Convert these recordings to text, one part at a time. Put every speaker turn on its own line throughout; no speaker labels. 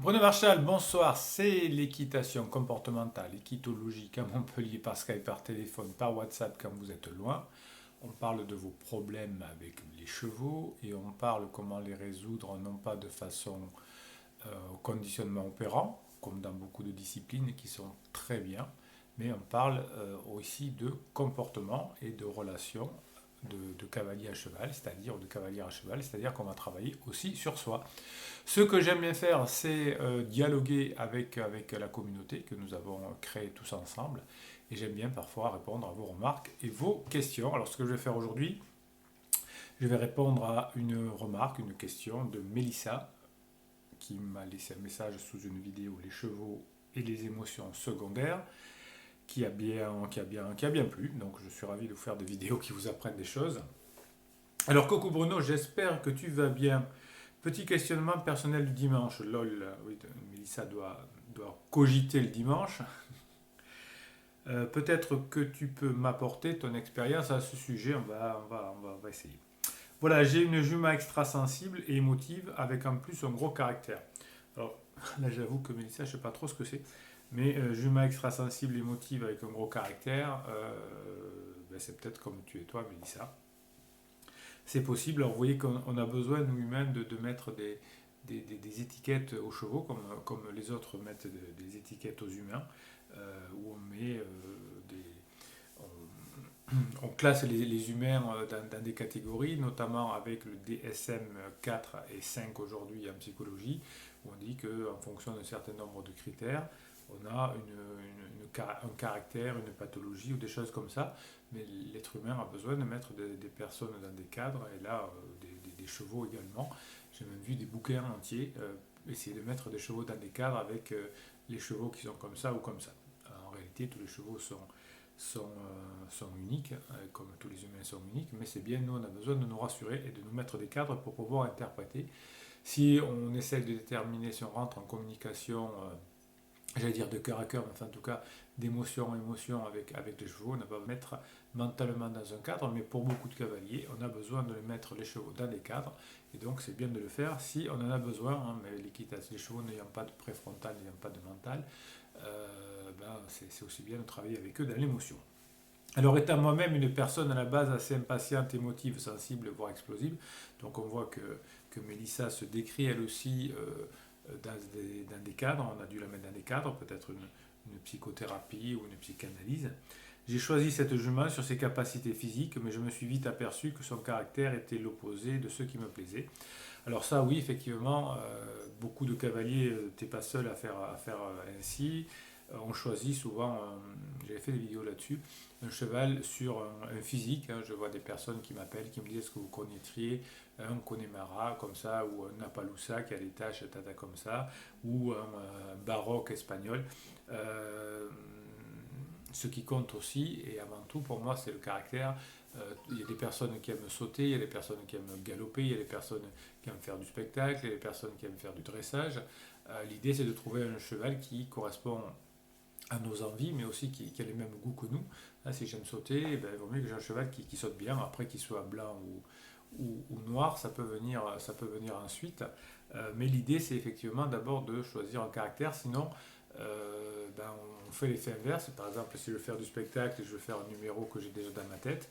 Bruno Marchal, bonsoir. C'est l'équitation comportementale, équitologique à Montpellier par Skype, par téléphone, par WhatsApp quand vous êtes loin. On parle de vos problèmes avec les chevaux et on parle comment les résoudre, non pas de façon au conditionnement opérant, comme dans beaucoup de disciplines qui sont très bien, mais on parle aussi de comportement et de relations de cavalier à cheval, c'est-à-dire de cavalier à cheval, c'est-à-dire qu'on va travailler aussi sur soi. Ce que j'aime bien faire, c'est dialoguer avec la communauté que nous avons créée tous ensemble. Et j'aime bien parfois répondre à vos remarques et vos questions. Alors ce que je vais faire aujourd'hui, je vais répondre à une remarque, une question de Mélissa, qui m'a laissé un message sous une vidéo Les chevaux et les émotions secondaires, qui a bien plu. Donc je suis ravi de vous faire des vidéos qui vous apprennent des choses. Alors coucou Bruno, j'espère que tu vas bien. Petit questionnement personnel du dimanche. Lol, oui, Mélissa doit cogiter le dimanche. Peut-être que tu peux m'apporter ton expérience à ce sujet. On va essayer. Voilà, j'ai une jument extrasensible et émotive avec en plus un gros caractère. Alors là, j'avoue que Mélissa, je ne sais pas trop ce que c'est. Mais jument extrasensible et émotive avec un gros caractère, ben, c'est peut-être comme tu es toi, Mélissa. C'est possible. Alors, vous voyez qu'on a besoin, nous humains, de mettre des étiquettes aux chevaux, comme les autres mettent des étiquettes aux humains, où on met on classe les humains dans des catégories, notamment avec le DSM 4 et 5 aujourd'hui en psychologie, où on dit qu'en fonction d'un certain nombre de critères, on a un caractère, une pathologie ou des choses comme ça. Mais l'être humain a besoin de mettre des personnes dans des cadres, et là, des chevaux également. J'ai même vu des bouquins entiers essayer de mettre des chevaux dans des cadres avec les chevaux qui sont comme ça ou comme ça. En réalité, tous les chevaux sont uniques, comme tous les humains sont uniques, mais c'est bien, nous, on a besoin de nous rassurer et de nous mettre des cadres pour pouvoir interpréter. Si on essaie de déterminer, si on rentre en communication, j'allais dire de cœur à cœur, mais enfin en tout cas d'émotion à émotion avec les chevaux, on n'a pas à mettre mentalement dans un cadre, mais pour beaucoup de cavaliers, on a besoin de mettre les chevaux dans des cadres, et donc c'est bien de le faire si on en a besoin, hein, mais l'équitation, les chevaux n'ayant pas de préfrontal, n'ayant pas de mental, ben, c'est aussi bien de travailler avec eux dans l'émotion. Alors, étant moi-même une personne à la base assez impatiente, émotive, sensible, voire explosive, donc on voit que Mélissa se décrit elle aussi dans des cadres, on a dû la mettre dans des cadres, peut-être une psychothérapie ou une psychanalyse. J'ai choisi cette jument sur ses capacités physiques, mais je me suis vite aperçu que son caractère était l'opposé de ce qui me plaisait. Alors ça, oui, effectivement, beaucoup de cavaliers, t'es pas seul à faire ainsi. On choisit souvent, j'avais fait des vidéos là-dessus, un cheval sur un physique, hein. Je vois des personnes qui m'appellent, qui me disent est-ce que vous connaîtriez un Connemara comme ça, ou un Appaloosa qui a des taches tata comme ça, ou un baroque espagnol. Euh, Ce qui compte aussi, et avant tout pour moi, c'est le caractère. Il y a des personnes qui aiment sauter, il y a des personnes qui aiment galoper, il y a des personnes qui aiment faire du spectacle, il y a des personnes qui aiment faire du dressage. L'idée, c'est de trouver un cheval qui correspond à nos envies, mais aussi qui a les mêmes goûts que nous. Là, si j'aime sauter, eh ben, il vaut mieux que j'ai un cheval qui saute bien. Après, qu'il soit blanc ou noir, ça peut venir ensuite. Mais l'idée, c'est effectivement d'abord de choisir un caractère. Sinon, ben, on fait l'effet inverse. Par exemple, si je veux faire du spectacle et je veux faire un numéro que j'ai déjà dans ma tête,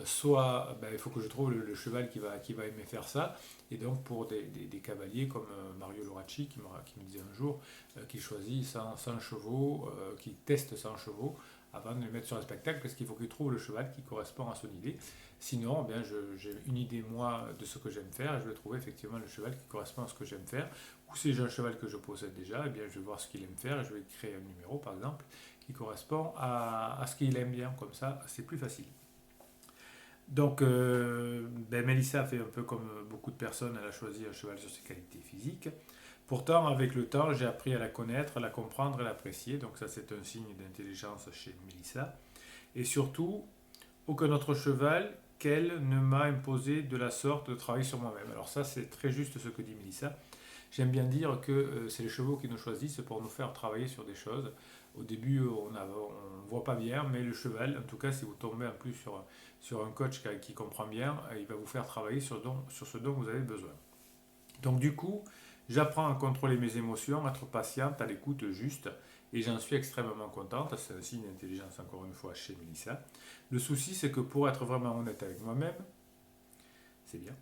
soit ben, il faut que je trouve le cheval qui va aimer faire ça. Et donc pour des cavaliers comme Mario Loracci qui me disait un jour qu'il choisit 100 chevaux, qu'il teste 100 chevaux avant de les mettre sur un spectacle parce qu'il faut qu'il trouve le cheval qui correspond à son idée. Sinon, eh bien, j'ai une idée moi de ce que j'aime faire et je vais trouver effectivement le cheval qui correspond à ce que j'aime faire. Ou si j'ai un cheval que je possède déjà, eh bien, je vais voir ce qu'il aime faire et je vais créer un numéro par exemple qui correspond à ce qu'il aime bien. Comme ça, c'est plus facile. Donc, ben, Mélissa a fait un peu comme beaucoup de personnes, elle a choisi un cheval sur ses qualités physiques. Pourtant, avec le temps, j'ai appris à la connaître, à la comprendre et à l'apprécier. Donc ça, c'est un signe d'intelligence chez Mélissa. Et surtout, aucun autre cheval qu'elle ne m'a imposé de la sorte de travailler sur moi-même. Alors ça, c'est très juste ce que dit Mélissa. J'aime bien dire que c'est les chevaux qui nous choisissent pour nous faire travailler sur des choses. Au début, on ne voit pas bien, mais le cheval, en tout cas, si vous tombez en plus sur un coach comprend bien, il va vous faire travailler sur ce dont vous avez besoin. Donc du coup, J'apprends à contrôler mes émotions, être patiente, à l'écoute juste, et j'en suis extrêmement contente. C'est un signe d'intelligence, encore une fois, chez Mélissa. Le souci, c'est que pour être vraiment honnête avec moi-même, c'est bien,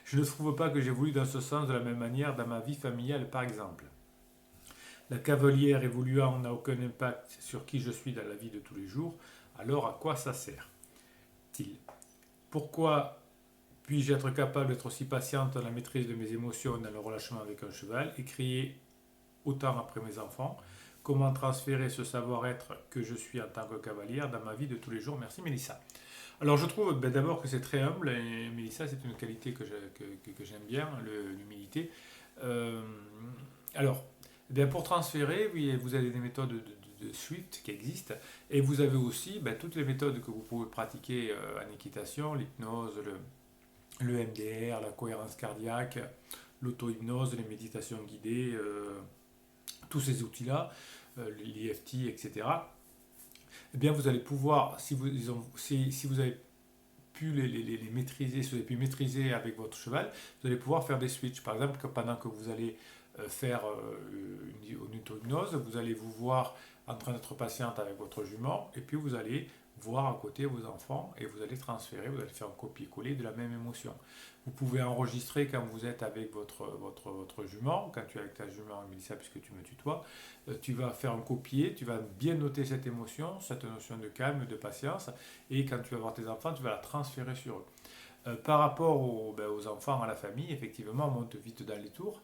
je ne trouve pas que j'évolue dans ce sens de la même manière dans ma vie familiale, par exemple. La cavalière évoluant n'a aucun impact sur qui je suis dans la vie de tous les jours, alors à quoi ça sert-il? Pourquoi puis-je être capable d'être aussi patiente dans la maîtrise de mes émotions et dans le relâchement avec un cheval et crier autant après mes enfants? Comment transférer ce savoir-être que je suis en tant que cavalière dans ma vie de tous les jours? Merci Mélissa. Alors je trouve d'abord que c'est très humble et Mélissa c'est une qualité que j'aime bien, l'humilité. Euh, alors, eh bien, pour transférer, oui, vous avez des méthodes de Swift qui existent et vous avez aussi toutes les méthodes que vous pouvez pratiquer en équitation, l'hypnose, le MDR, la cohérence cardiaque, l'auto-hypnose, les méditations guidées, tous ces outils-là, l'IFT, etc. Eh bien, vous allez pouvoir, si vous avez pu les maîtriser, si vous avez pu maîtriser avec votre cheval, vous allez pouvoir faire des switches. Par exemple, pendant que vous allez faire une auto-hypnose, vous allez vous voir en train d'être patiente avec votre jument, et puis vous allez voir à côté vos enfants, et vous allez transférer, vous allez faire un copier-coller de la même émotion. Vous pouvez enregistrer quand vous êtes avec votre jument, quand tu es avec ta jument, Mélissa, puisque tu me tutoies, tu vas faire un copier, tu vas bien noter cette émotion, cette notion de calme, de patience, et quand tu vas voir tes enfants, tu vas la transférer sur eux. Par rapport aux enfants, à la famille, effectivement, on monte vite dans les tours,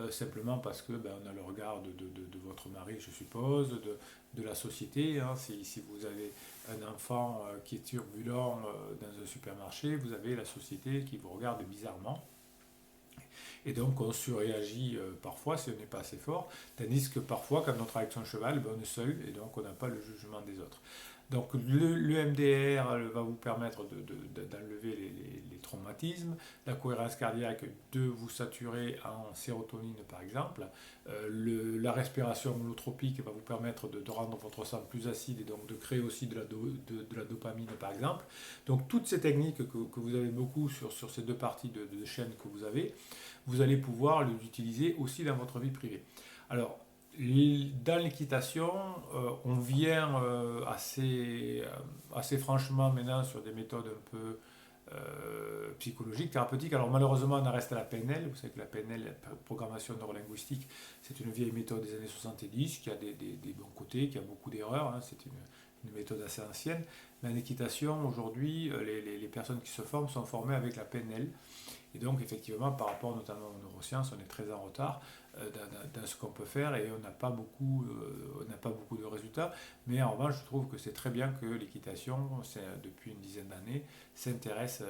simplement parce que on a le regard de votre mari, je suppose, de la société. Hein. Si vous avez un enfant qui est turbulent dans un supermarché, vous avez la société qui vous regarde bizarrement. Et donc on surréagit parfois si on n'est pas assez fort, tandis que parfois quand on travaille avec son cheval, on est seul et donc on n'a pas le jugement des autres. Donc le MDR va vous permettre d'enlever les traumatismes, la cohérence cardiaque de vous saturer en sérotonine par exemple, la respiration holotropique va vous permettre de rendre votre sang plus acide et donc de créer aussi de la dopamine par exemple. Donc toutes ces techniques que vous avez beaucoup sur ces deux parties de chaîne que vous allez pouvoir les utiliser aussi dans votre vie privée. Alors, dans l'équitation, on vient assez franchement maintenant sur des méthodes un peu psychologiques, thérapeutiques. Alors malheureusement, on en reste à la PNL. Vous savez que la PNL, la programmation neurolinguistique, c'est une vieille méthode des années 70 qui a des bons côtés, qui a beaucoup d'erreurs. Hein. C'est une méthode assez ancienne. Mais en équitation, aujourd'hui, les personnes qui se forment sont formées avec la PNL. Et donc, effectivement, par rapport notamment aux neurosciences, on est très en retard dans ce qu'on peut faire et on n'a pas beaucoup de résultats. Mais en revanche, je trouve que c'est très bien que l'équitation, depuis une dizaine d'années, s'intéresse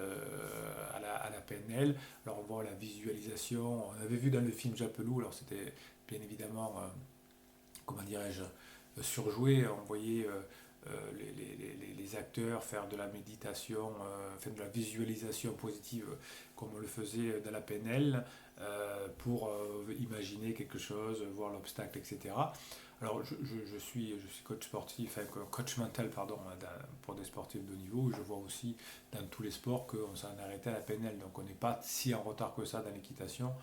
à la PNL. Alors, on voit la visualisation. On avait vu dans le film Japelou, alors c'était bien évidemment, comment dirais-je, surjoué. On voyait les acteurs faire de la méditation, faire de la visualisation positive comme on le faisait dans la PNL pour imaginer quelque chose, voir l'obstacle, etc. Alors je suis coach sportif, enfin, coach mental pardon, pour des sportifs de haut niveau. Je vois aussi dans tous les sports qu'on s'en est arrêté à la PNL, donc on n'est pas si en retard que ça dans l'équitation.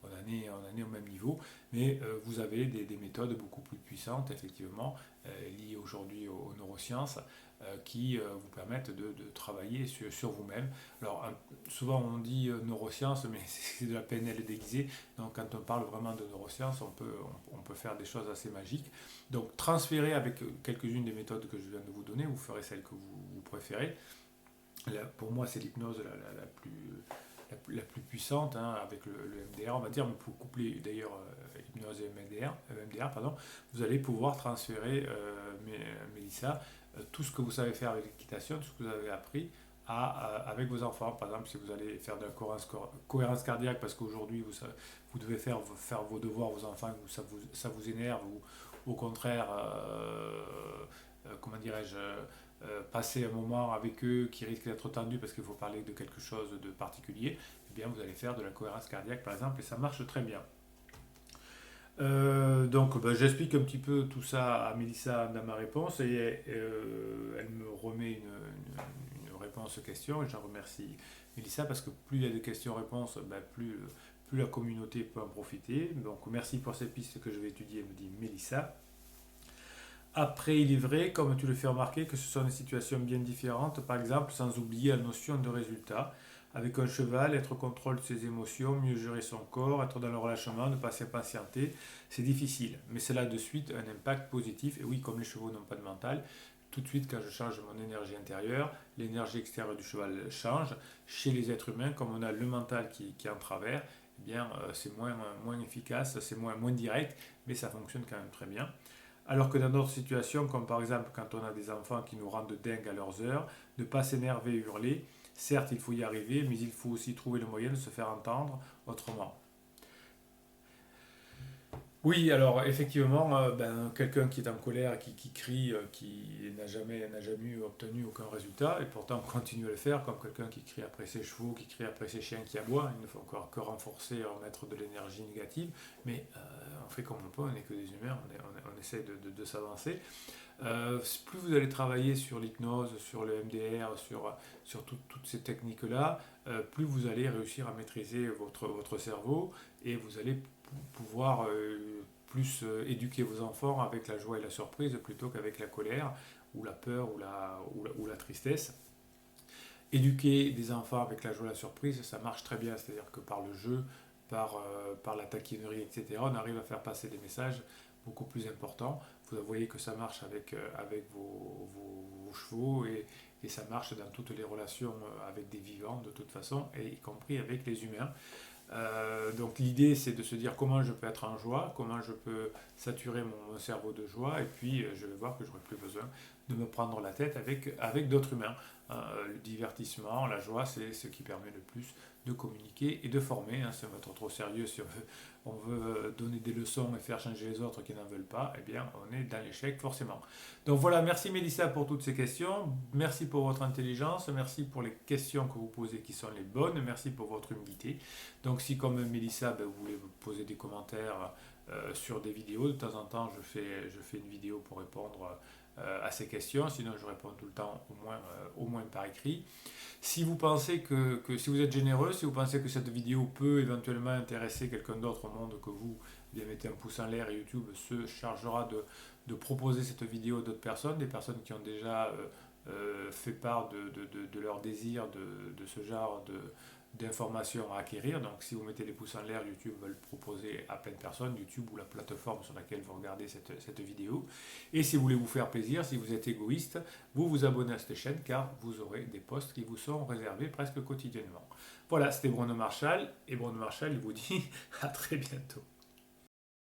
On en est au même niveau, mais vous avez des méthodes beaucoup plus puissantes, effectivement, liées aujourd'hui aux neurosciences, qui vous permettent de travailler sur vous-même. Alors, souvent on dit neurosciences, mais c'est de la PNL déguisée, donc quand on parle vraiment de neurosciences, on peut faire des choses assez magiques. Donc, transférer avec quelques-unes des méthodes que je viens de vous donner, vous ferez celle que vous préférez. Là, pour moi, c'est l'hypnose la plus puissante, hein, avec le MDR, on va dire, mais pour coupler d'ailleurs hypnose et MDR, pardon, vous allez pouvoir transférer, Mélissa, tout ce que vous savez faire avec l'équitation, tout ce que vous avez appris avec vos enfants. Par exemple, si vous allez faire de la cohérence cardiaque, parce qu'aujourd'hui vous devez faire vos devoirs, vos enfants, ça vous énerve, ou au contraire, comment dirais-je, passer un moment avec eux qui risque d'être tendu parce qu'il faut parler de quelque chose de particulier, eh bien vous allez faire de la cohérence cardiaque par exemple et ça marche très bien. Donc j'explique un petit peu tout ça à Mélissa dans ma réponse et elle me remet une réponse aux questions et j'en remercie Mélissa parce que plus il y a de questions-réponses, plus plus la communauté peut en profiter. Donc merci pour ces pistes que je vais étudier, me dit Mélissa. Après, il est vrai, comme tu le fais remarquer, que ce sont des situations bien différentes, par exemple, sans oublier la notion de résultat. Avec un cheval, être au contrôle de ses émotions, mieux gérer son corps, être dans le relâchement, ne pas s'impatienter, c'est difficile. Mais cela a de suite un impact positif. Et oui, comme les chevaux n'ont pas de mental, tout de suite, quand je change mon énergie intérieure, l'énergie extérieure du cheval change. Chez les êtres humains, comme on a le mental qui est en travers, eh bien, c'est moins efficace, c'est moins direct, mais ça fonctionne quand même très bien. Alors que dans d'autres situations, comme par exemple quand on a des enfants qui nous rendent dingues à leurs heures, ne pas s'énerver et hurler. Certes, il faut y arriver, mais il faut aussi trouver le moyen de se faire entendre autrement. Oui, alors effectivement, quelqu'un qui est en colère, qui crie, qui n'a jamais obtenu aucun résultat, et pourtant continue à le faire, comme quelqu'un qui crie après ses chevaux, qui crie après ses chiens qui aboient, il ne faut encore que renforcer, remettre de l'énergie négative, mais on fait comme on peut, on n'est que des humains, on essaie de s'avancer. Plus vous allez travailler sur l'hypnose, sur le MDR, sur toutes ces techniques-là, plus vous allez réussir à maîtriser votre cerveau et vous allez pouvoir plus éduquer vos enfants avec la joie et la surprise plutôt qu'avec la colère ou la peur ou la tristesse. Éduquer des enfants avec la joie et la surprise, ça marche très bien, c'est-à-dire que par le jeu, par la taquinerie, etc., on arrive à faire passer des messages beaucoup plus importants. Vous voyez que ça marche avec vos chevaux et ça marche dans toutes les relations avec des vivants de toute façon, et y compris avec les humains. Donc l'idée c'est de se dire comment je peux être en joie, comment je peux saturer mon cerveau de joie, et puis je vais voir que j'aurai plus besoin de me prendre la tête avec d'autres humains. Le divertissement, la joie, c'est ce qui permet le plus de communiquer et de former. Si on veut être trop sérieux, si on veut donner des leçons et faire changer les autres qui n'en veulent pas, eh bien on est dans l'échec forcément. Donc voilà, merci Mélissa pour toutes ces questions, merci pour votre intelligence, merci pour les questions que vous posez qui sont les bonnes, merci pour votre humilité. Donc si comme Mélissa, vous voulez vous poser des commentaires sur des vidéos, de temps en temps je fais une vidéo pour répondre à ces questions, sinon je réponds tout le temps au moins par écrit. Si vous pensez si vous êtes généreux, si vous pensez que cette vidéo peut éventuellement intéresser quelqu'un d'autre au monde que vous, eh bien mettez un pouce en l'air et YouTube se chargera de proposer cette vidéo à d'autres personnes, des personnes qui ont déjà fait part de leur désir de ce genre d'informations à acquérir. Donc si vous mettez les pouces en l'air, YouTube va le proposer à plein de personnes, YouTube ou la plateforme sur laquelle vous regardez cette vidéo. Et si vous voulez vous faire plaisir, si vous êtes égoïste, vous vous abonnez à cette chaîne car vous aurez des posts qui vous sont réservés presque quotidiennement. Voilà, c'était Bruno Marshall, et Bruno Marshall il vous dit à très bientôt.